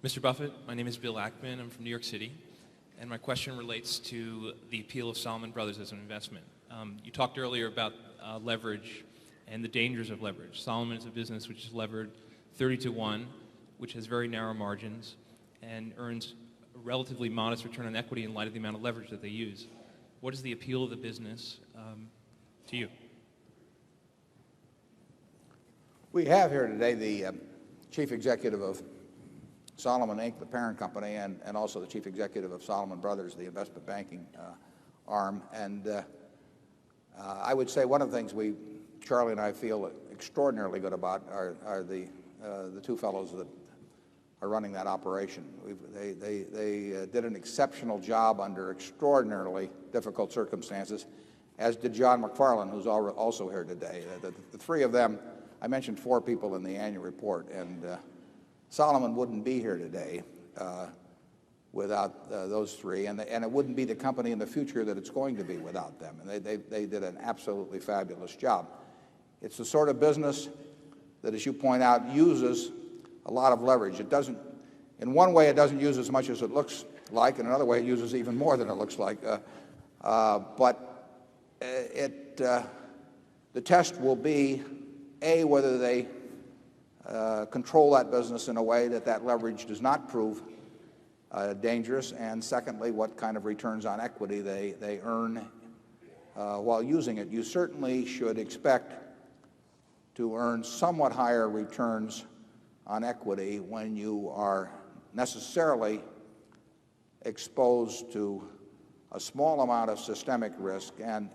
Mr. Buffett, my name is Bill Ackman. I'm from New York City, and my question relates to the appeal of Salomon Brothers as an investment. You talked earlier about leverage and the dangers of leverage. Salomon is a business which is levered 30 to 1, which has very narrow margins and earns a relatively modest return on equity in light of the amount of leverage that they use. What is the appeal of the business to you? We have here today the chief executive of Salomon Inc., the parent company, and also the chief executive of Salomon Brothers, the investment banking arm. And I would say one of the things Charlie and I feel extraordinarily good about are the two fellows that are running that operation. They did an exceptional job under extraordinarily difficult circumstances, as did John McFarlane, who's also here today. The three of them, I mentioned four people in the annual report, and Salomon wouldn't be here today without those three, and it wouldn't be the company in the future that it's going to be without them. And they did an absolutely fabulous job. It's the sort of business that, as you point out, uses a lot of leverage. It doesn't, in one way, it doesn't use as much as it looks like, in another way, it uses even more than it looks like. But the test will be, A, whether they control that business in a way that leverage does not prove dangerous, and secondly, what kind of returns on equity they earn while using it. You certainly should expect to earn somewhat higher returns on equity when you are necessarily exposed to a small amount of systemic risk and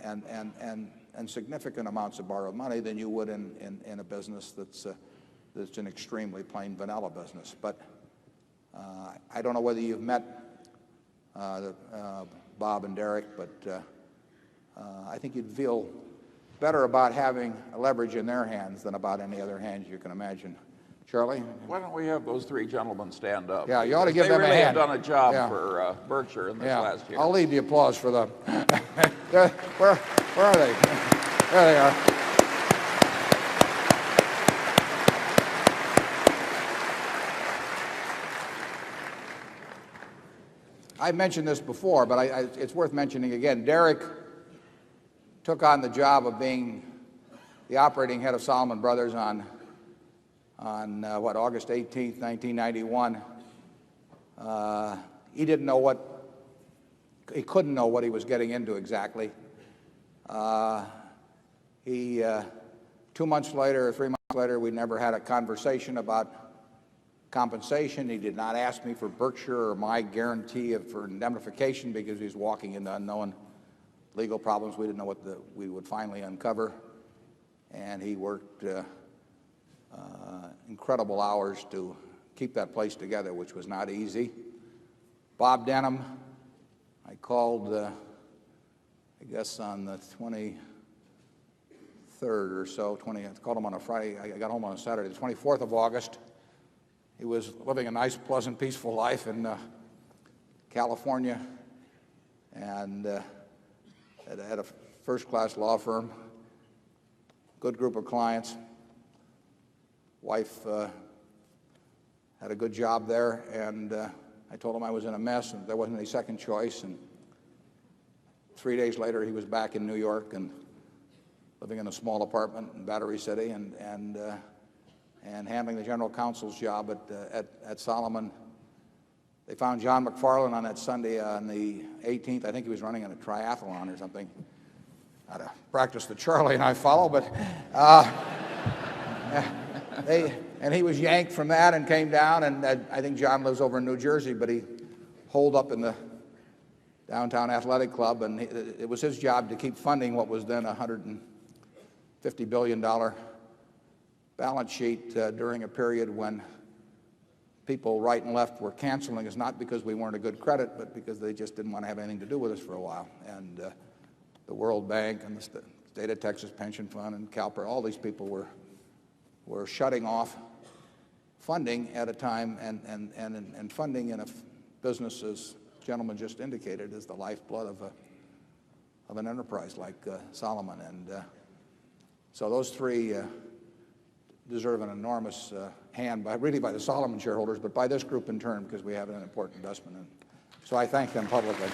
significant amounts of borrowed money than you would in a business that's an extremely plain vanilla business. But I don't know whether you've met Bob and Derek, but I think you'd feel better about having leverage in their hands than about any other hands you can imagine. Charlie? Why don't we have those three gentlemen stand up? Yeah, you ought to give them a hand. They really have done a job for Berkshire in this last year. I'll lead the applause for them. Where are they? There they are. I mentioned this before, but it's worth mentioning again. Derek took on the job of being the operating head of Salomon Brothers on August 18th, 1991. He couldn't know what he was getting into exactly. 2 months later or 3 months later, we never had a conversation about compensation. He did not ask me for Berkshire or my guarantee for indemnification because he was walking into unknown legal problems we didn't know what we would finally uncover. And he worked incredible hours to keep that place together, which was not easy. Bob Denham, I called, I guess on the 23rd or so, I called him on a Friday. I got home on a Saturday, the 24th of August. He was living a nice, pleasant, peaceful life in California, and had a first-class law firm, good group of clients. Wife had a good job there, and I told him I was in a mess and there wasn't any second choice. And 3 days later, he was back in New York and living in a small apartment in Battery City and handling the general counsel's job at Salomon. They found John McFarlane on that Sunday on the 18th. I think he was running in a triathlon or something. Not a practice that Charlie and I follow, but and he was yanked from that and came down. And I think John lives over in New Jersey, but he holed up in the downtown athletic club, and it was his job to keep funding what was then a $150 billion balance sheet during a period when people right and left were canceling us, not because we weren't a good credit, but because they just didn't want to have anything to do with us for a while. And the World Bank and the State of Texas Pension Fund and CalPERS, all these people were shutting off funding at a time, and funding in a business, as the gentleman just indicated, is the lifeblood of an enterprise like Salomon. And so those three deserve an enormous hand really by the Salomon shareholders, but by this group in turn, because we have an important investment in. So I thank them publicly.